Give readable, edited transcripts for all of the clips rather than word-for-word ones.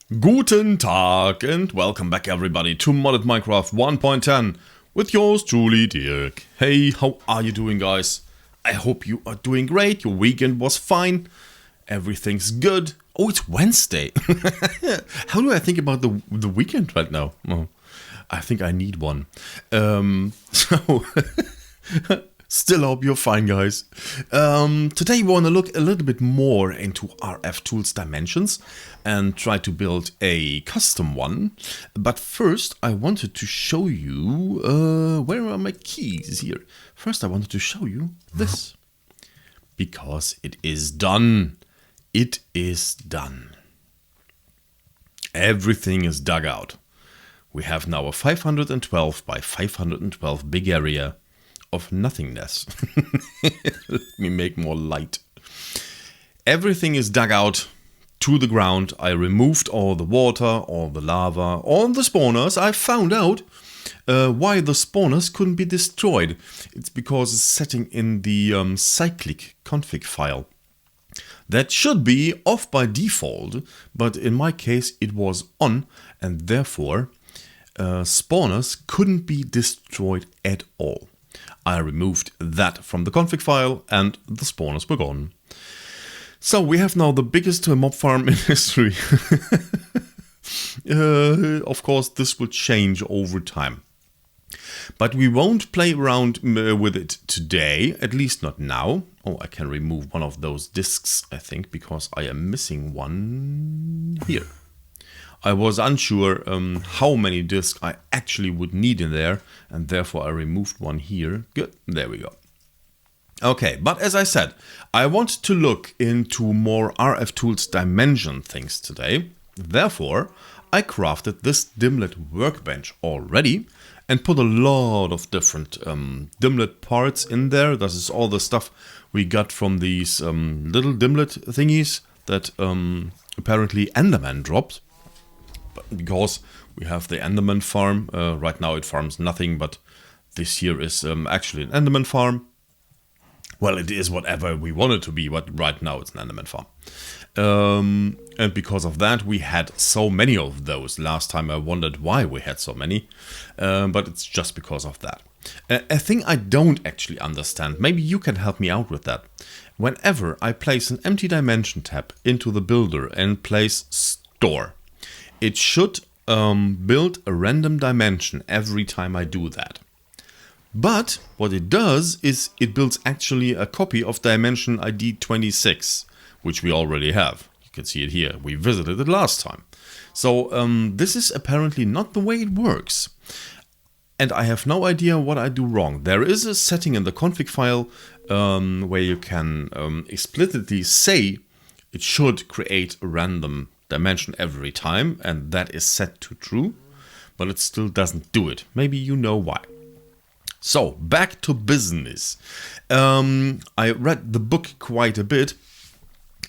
Guten Tag and welcome back everybody to Modded Minecraft 1.10 with yours truly, Dirk. Hey, how are you doing, guys? I hope you are doing great, your weekend was fine, everything's good. Oh, it's Wednesday. How do I think about the weekend right now? Oh, I think I need one. Still hope you're fine, guys. Today we want to look a little bit more into RF Tools dimensions and try to build a custom one. But first I wanted to show you, where are my keys here? First I wanted to show you this. Because it is done. It is done. Everything is dug out. We have now a 512 by 512 big area of nothingness. Let me make more light. Everything is dug out to the ground. I removed all the water, all the lava, all the spawners. I found out why the spawners couldn't be destroyed. It's because it's setting in the cyclic config file. That should be off by default, but in my case it was on, and therefore spawners couldn't be destroyed at all. I removed that from the config file and the spawners were gone. So we have now the biggest mob farm in history. Of course, this will change over time. But we won't play around with it today, at least not now. Oh, I can remove one of those discs, I think, because I am missing one here. I was unsure how many discs I actually would need in there, and therefore I removed one here. Good, there we go. Okay, but as I said, I want to look into more RF Tools dimension things today. Therefore, I crafted this Dimlet workbench already and put a lot of different Dimlet parts in there. This is all the stuff we got from these little Dimlet thingies that apparently Enderman dropped. Because we have the Enderman farm. Right now it farms nothing, but this here is actually an Enderman farm. Well, it is whatever we want it to be, but right now it's an Enderman farm. And because of that, we had so many of those. Last time I wondered why we had so many, but it's just because of that. A thing I don't actually understand, maybe you can help me out with that. Whenever I place an empty dimension tab into the builder and place store, it should build a random dimension every time I do that. But what it does is it builds actually a copy of dimension ID 26, which we already have. You can see it here. We visited it last time. So this is apparently not the way it works. And I have no idea what I do wrong. There is a setting in the config file where you can explicitly say it should create a random dimension every time, and that is set to true, but it still doesn't do it. Maybe you know why. So, back to business. I read the book quite a bit.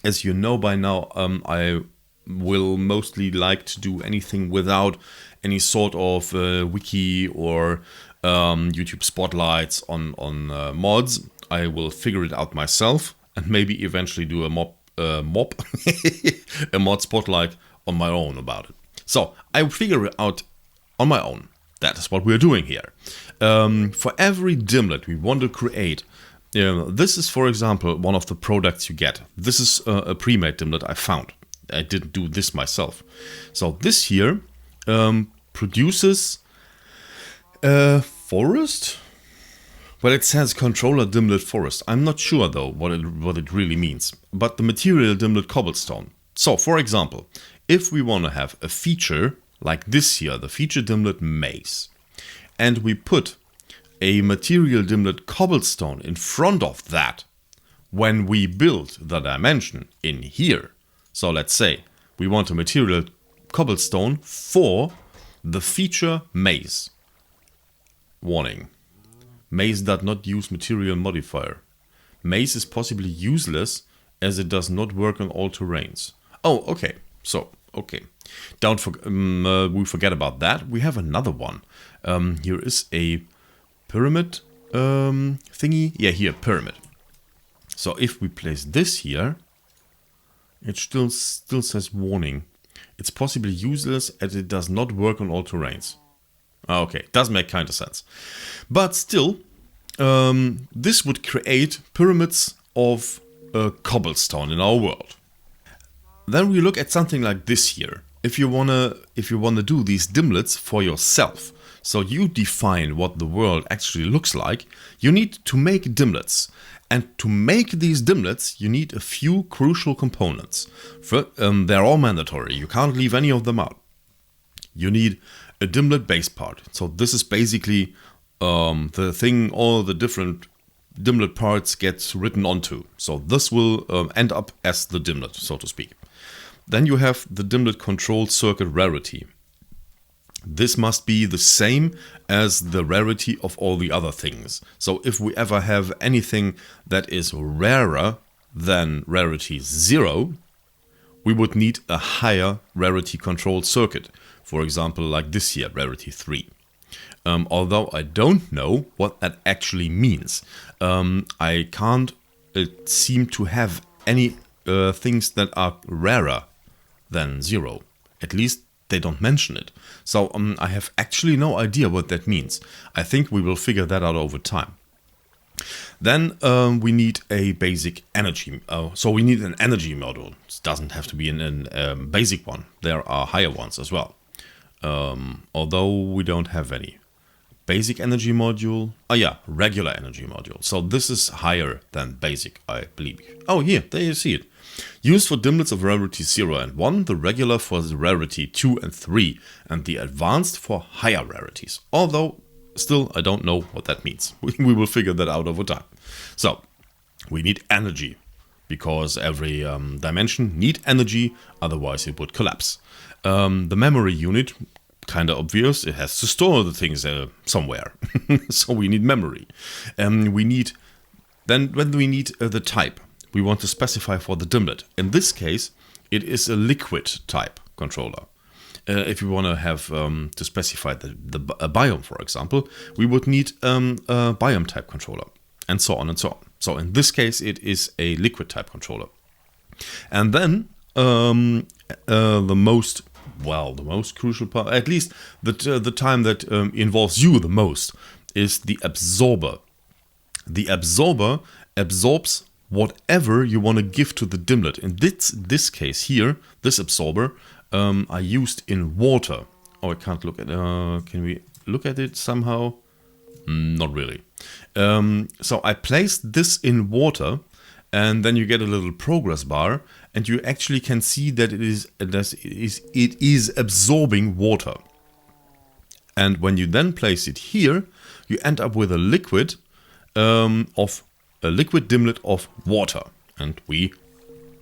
As you know by now, I will mostly like to do anything without any sort of wiki or YouTube spotlights on mods. I will figure it out myself and maybe eventually do a a mod spotlight on my own about it. So I figure it out on my own. That is what we're doing here. For every Dimlet we want to create, this is, for example, one of the products you get. This is a pre-made Dimlet I found. I didn't do this myself. So this here produces a forest. Well, it says controller Dimlet forest. I'm not sure though what it really means. But the material Dimlet cobblestone. So, for example, if we want to have a feature like this here, the feature Dimlet maze, and we put a material Dimlet cobblestone in front of that when we build the dimension in here. So let's say we want a material cobblestone for the feature maze. Warning. Maze does not use material modifier. Maze is possibly useless as it does not work on all terrains. Oh, okay. So, okay. We forget about that. We have another one. Here is a pyramid thingy. Yeah, here, pyramid. So if we place this here, it still says warning. It's possibly useless as it does not work on all terrains. Okay, does make kind of sense. But still, this would create pyramids of cobblestone in our world. Then we look at something like this here. If you wanna do these dimlets for yourself, so you define what the world actually looks like, you need to make dimlets. And to make these dimlets, you need a few crucial components. They're all mandatory. You can't leave any of them out. You need a dimlet base part. So this is basically the thing all the different dimlet parts get written onto. So this will end up as the dimlet, so to speak. Then you have the dimlet control circuit rarity. This must be the same as the rarity of all the other things. So if we ever have anything that is rarer than rarity 0, we would need a higher rarity control circuit. For example, like this here, rarity 3. Although I don't know what that actually means. I can't seem to have any things that are rarer than 0. At least they don't mention it. So I have actually no idea what that means. I think we will figure that out over time. Then we need a basic energy. So we need an energy module. It doesn't have to be a basic one. There are higher ones as well. Although we don't have any. Basic energy module. Oh yeah, regular energy module. So this is higher than basic, I believe. Oh, here, there you see it. Used for dimlets of rarity 0 and 1, the regular for the rarity 2 and 3, and the advanced for higher rarities. Although, still, I don't know what that means. We will figure that out over time. So, we need energy, because every dimension need energy, otherwise it would collapse. The memory unit, kind of obvious, it has to store the things somewhere. So we need memory. When we need the type, we want to specify for the dimlet. In this case, it is a liquid type controller. If we want to have to specify a biome, for example, we would need a biome type controller, and so on and so on. So in this case, it is a liquid type controller. And then the most crucial part, at least the time that involves you the most, is the absorber. The absorber absorbs whatever you want to give to the dimlet. In this case here, this absorber I used in water. Oh, I can't look at can we look at it somehow? Not really. So I placed this in water, and then you get a little progress bar, and you actually can see that it is absorbing water. And when you then place it here, you end up with a liquid dimlet of water, and we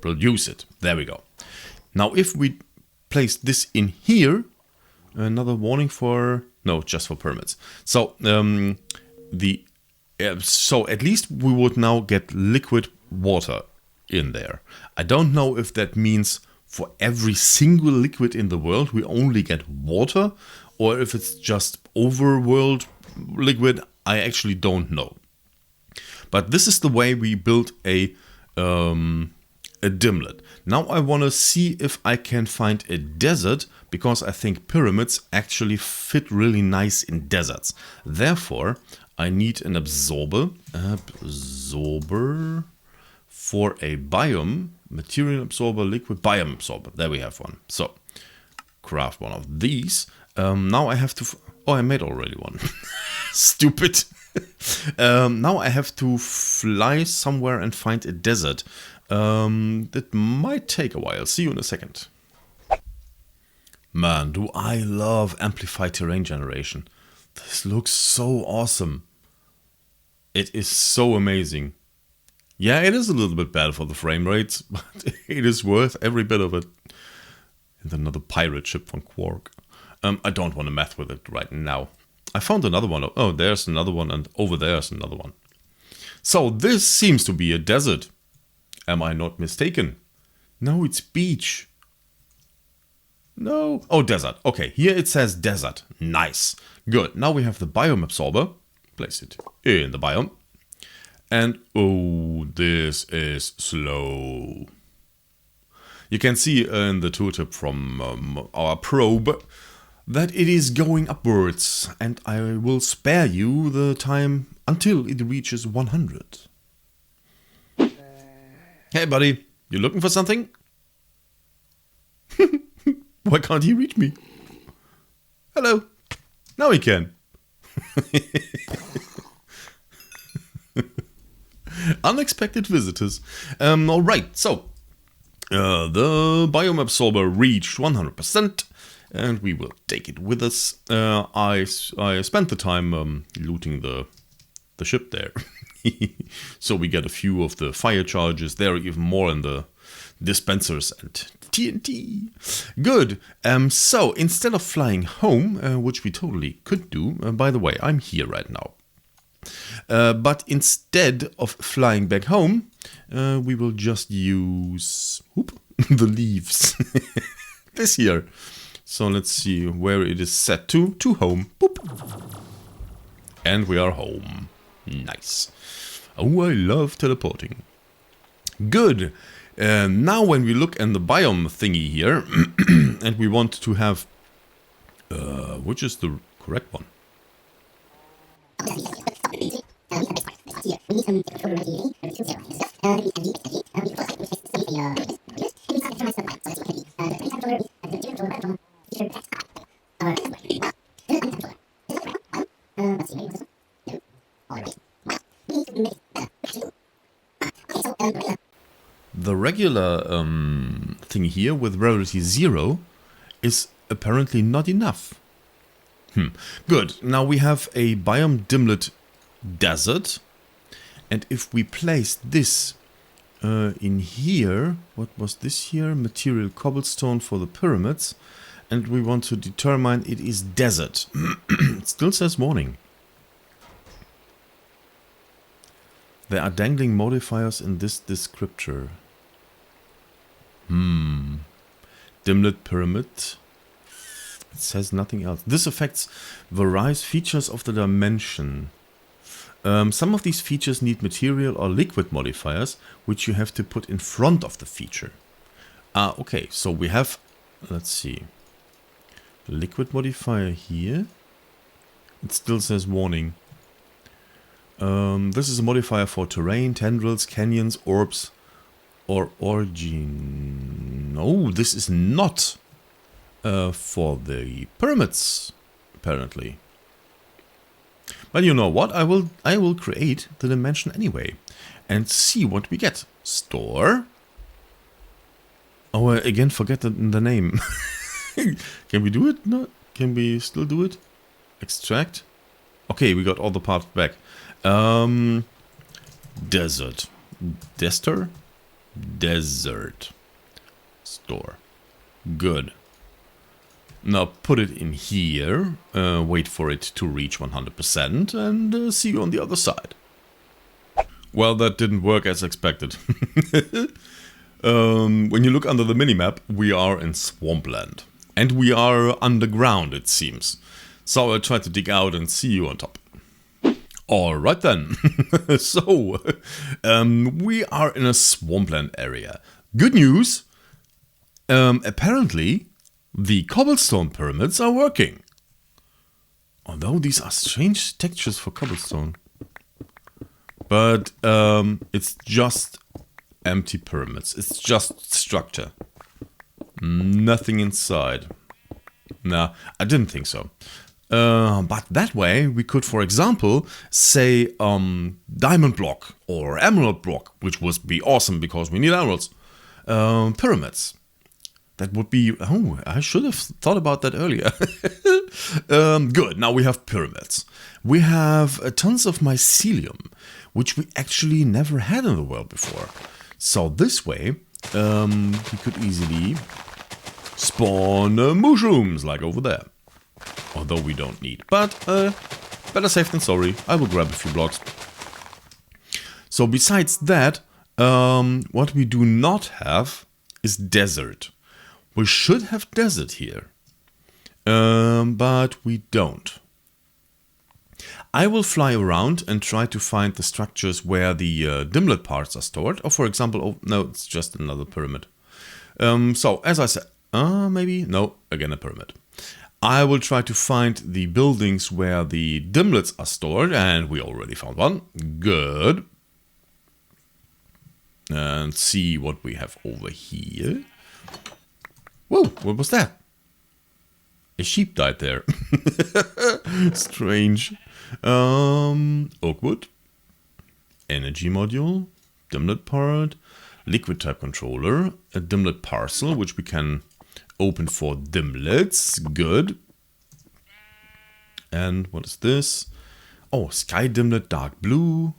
produce it. There we go. Now if we place this in here, another warning for just for pyramids. So so at least we would now get liquid water in there. I don't know if that means for every single liquid in the world we only get water, or if it's just overworld liquid. I actually don't know. But this is the way we build a dimlet. Now I want to see if I can find a desert, because I think pyramids actually fit really nice in deserts. Therefore, I need an absorber for a biome, material absorber, liquid biome absorber. There we have one. So, craft one of these. Now I have to... I made already one. Stupid. Now I have to fly somewhere and find a desert. That might take a while. See you in a second. Man, do I love amplified terrain generation. This looks so awesome. It is so amazing. Yeah, it is a little bit bad for the frame rates, but it is worth every bit of it. And another pirate ship from Quark. I don't want to mess with it right now. I found another one. Oh, there's another one, and over there's another one. So this seems to be a desert. Am I not mistaken? No, it's beach. No. Oh, desert. Okay, here it says desert. Nice. Good. Now we have the biome absorber. Place it in the biome. And oh, this is slow. You can see in the tooltip from our probe that it is going upwards, and I will spare you the time until it reaches 100. Hey buddy, you looking for something? Why can't he reach me? Hello. Now he can. Unexpected visitors. Alright, so the biome absorber reached 100%, and we will take it with us. I spent the time looting the ship there. So we get a few of the fire charges. There are even more in the dispensers and TNT. Good. So instead of flying home, which we totally could do, by the way, I'm here right now. But instead of flying back home, we will just use the leaves. This here. So let's see where it is set to home. Boop. And we are home. Nice. Oh, I love teleporting. Good. Now when we look in the biome thingy here, and we want to have... which is the correct one? The regular thing here with rarity 0 is apparently not enough. Good. Now we have a biome dimlet desert, and if we place this in here, what was this here? Material cobblestone for the pyramids, and we want to determine it is desert. It still says morning. There are dangling modifiers in this descriptor. Dimlet pyramid. It says nothing else. This affects various features of the dimension. Some of these features need material or liquid modifiers, which you have to put in front of the feature. Okay, so we have, let's see, liquid modifier here. It still says warning. This is a modifier for terrain, tendrils, canyons, orbs, or origin. No, this is not for the pyramids, apparently. But you know what? I will create the dimension anyway and see what we get. Store. Oh, I again forget the name. Can we do it? No. Can we still do it? Extract. Okay, we got all the parts back. Desert. Dester? Desert. Store. Good. Now put it in here, wait for it to reach 100% and see you on the other side. Well, that didn't work as expected. When you look under the minimap, we are in Swampland. And we are underground, it seems. So I'll try to dig out and see you on top. Alright then. So, we are in a swampland area. Good news! Apparently, the cobblestone pyramids are working. Although these are strange textures for cobblestone. But it's just empty pyramids. It's just structure. Nothing inside. Nah, I didn't think so. But that way we could, for example, say diamond block or emerald block, which would be awesome because we need emeralds. Pyramids. That would be... Oh, I should have thought about that earlier. Good, now we have pyramids. We have tons of mycelium, which we actually never had in the world before. So this way, we could easily spawn mushrooms, like over there. Although we don't need. But, better safe than sorry. I will grab a few blocks. So besides that, what we do not have is desert. We should have desert here. But we don't. I will fly around and try to find the structures where the dimlet parts are stored. Or for example, oh no, it's just another pyramid. So, as I said, maybe? No, again a pyramid. I will try to find the buildings where the dimlets are stored, and we already found one. Good. And see what we have over here. Whoa, what was that? A sheep died there. Strange. Oakwood. Energy module. Dimlet part. Liquid type controller. A dimlet parcel, which we can open for dimlets. Good. And what is this? Oh, sky dimlet, dark blue.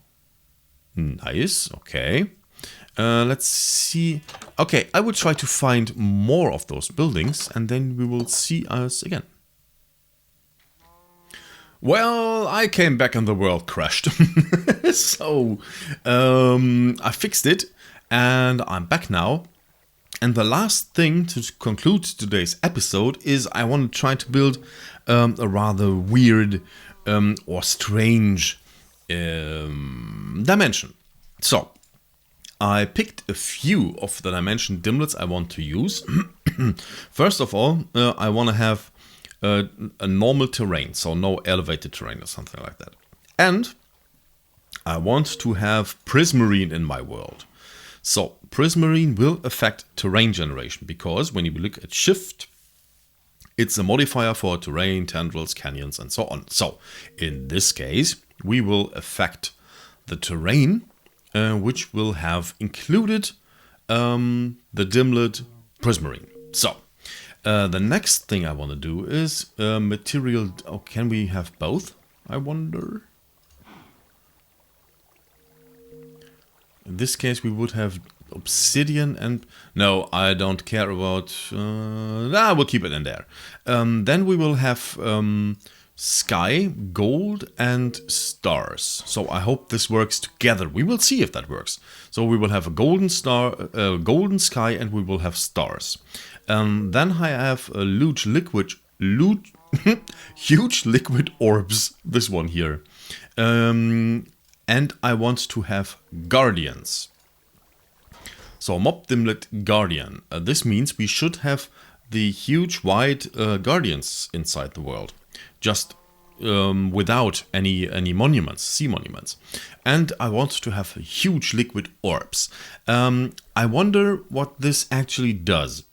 Nice. Okay. Let's see. Okay, I will try to find more of those buildings, and then we will see us again. Well, I came back and the world crashed. So, I fixed it, and I'm back now. And the last thing to conclude today's episode is I want to try to build a rather weird or strange dimension. So, I picked a few of the dimension dimlets I want to use. First of all, I want to have a normal terrain, so no elevated terrain or something like that. And I want to have prismarine in my world. So prismarine will affect terrain generation, because when you look at shift, it's a modifier for terrain, tendrils, canyons, and so on. So in this case, we will affect the terrain, which will have included the dimlet prismarine. So the next thing I want to do is material. Oh, can we have both? I wonder. In this case, we would have obsidian and... No, I don't care about... we'll keep it in there. Then we will have sky, gold, and stars. So I hope this works together. We will see if that works. So we will have a golden star, golden sky, and we will have stars. Then I have a huge liquid orbs. This one here. And I want to have guardians. So mob dimlet guardian. This means we should have the huge white guardians inside the world, just without any monuments, sea monuments. And I want to have huge liquid orbs. I wonder what this actually does.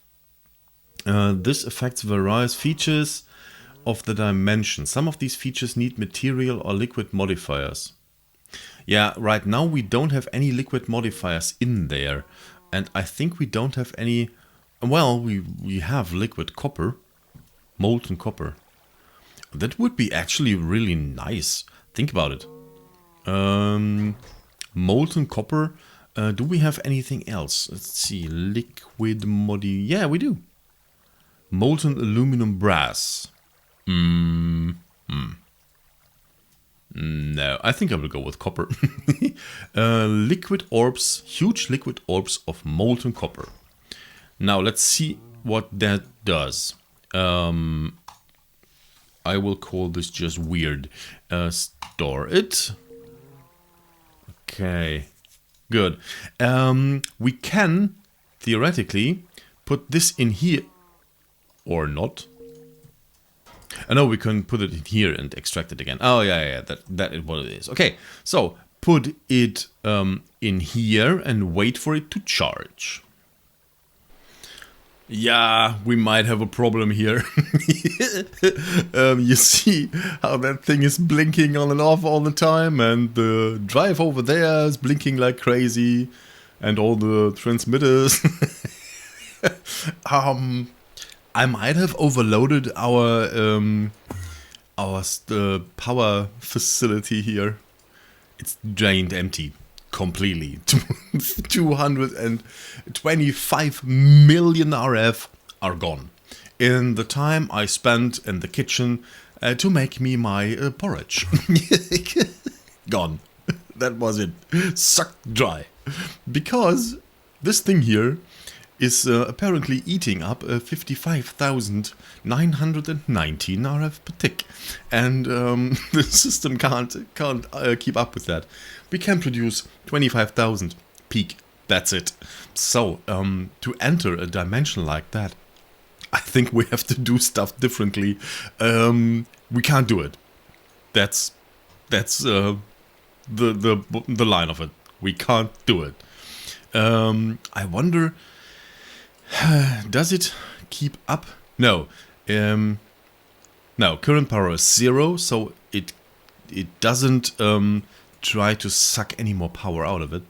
This affects various features of the dimension. Some of these features need material or liquid modifiers. Yeah, right now we don't have any liquid modifiers in there. And I think we don't have any... Well, we have liquid copper. Molten copper. That would be actually really nice. Think about it. Molten copper. Do we have anything else? Let's see. Liquid modi... Yeah, we do. Molten aluminum brass. No, I think I will go with copper. Liquid orbs, huge liquid orbs of molten copper. Now let's see what that does. I will call this just weird. Store it. Okay, good. We can theoretically put this in here or not. No, we can put it in here and extract it again. Oh, yeah, that is what it is. Okay, so put it in here and wait for it to charge. Yeah, we might have a problem here. You see how that thing is blinking on and off all the time, and the drive over there is blinking like crazy, and all the transmitters. I might have overloaded our power facility here. It's drained empty completely. 225 million RF are gone in the time I spent in the kitchen to make me my porridge. Gone. That was it. Sucked dry. Because this thing here is apparently eating up 55,919 RF per tick, and the system can't keep up with that. We can produce 25,000 peak That's it. So, to enter a dimension like that, I think we have to do stuff differently. We can't do it. That's the line of it. We can't do it. I wonder, does it keep up? No. No, current power is 0, so it doesn't try to suck any more power out of it.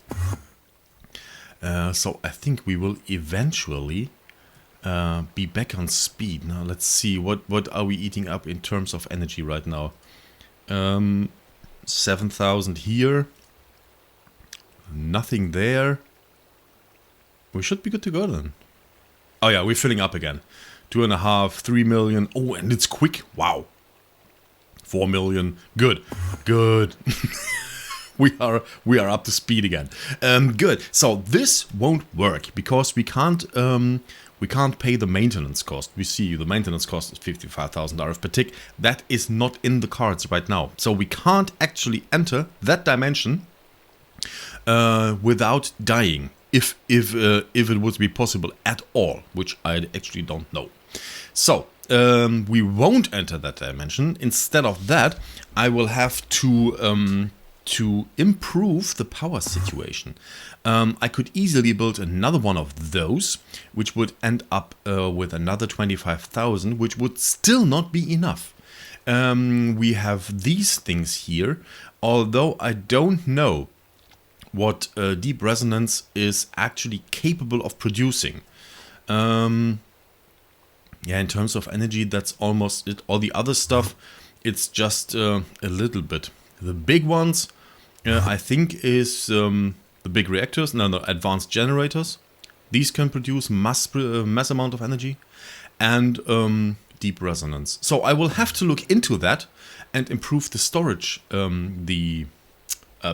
So I think we will eventually be back on speed. Now let's see, what are we eating up in terms of energy right now? 7,000 here. Nothing there. We should be good to go then. Oh yeah, we're filling up again. 2.5, 3 million. Oh, and it's quick. Wow. 4 million. Good. Good. we are up to speed again. Good. So this won't work because we can't pay the maintenance cost. We see the maintenance cost is 55,000 RF per tick. That is not in the cards right now. So we can't actually enter that dimension without dying. If it would be possible at all, which I actually don't know. So, we won't enter that dimension. Instead of that, I will have to improve the power situation. I could easily build another one of those, which would end up with another 25,000, which would still not be enough. We have these things here, although I don't know what deep resonance is actually capable of producing. Yeah, in terms of energy, that's almost it. All the other stuff, it's just a little bit. The big ones, I think, is the big reactors. No, advanced generators. These can produce mass amount of energy, and deep resonance. So I will have to look into that and improve the storage, the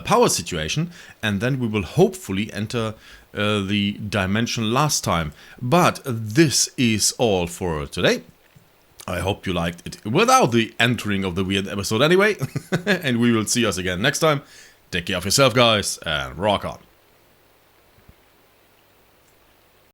power situation, and then we will hopefully enter the dimension last time. But this is all for today. I hope you liked it without the entering of the weird episode anyway. And we will see us again next time. Take care of yourself, guys, and rock on.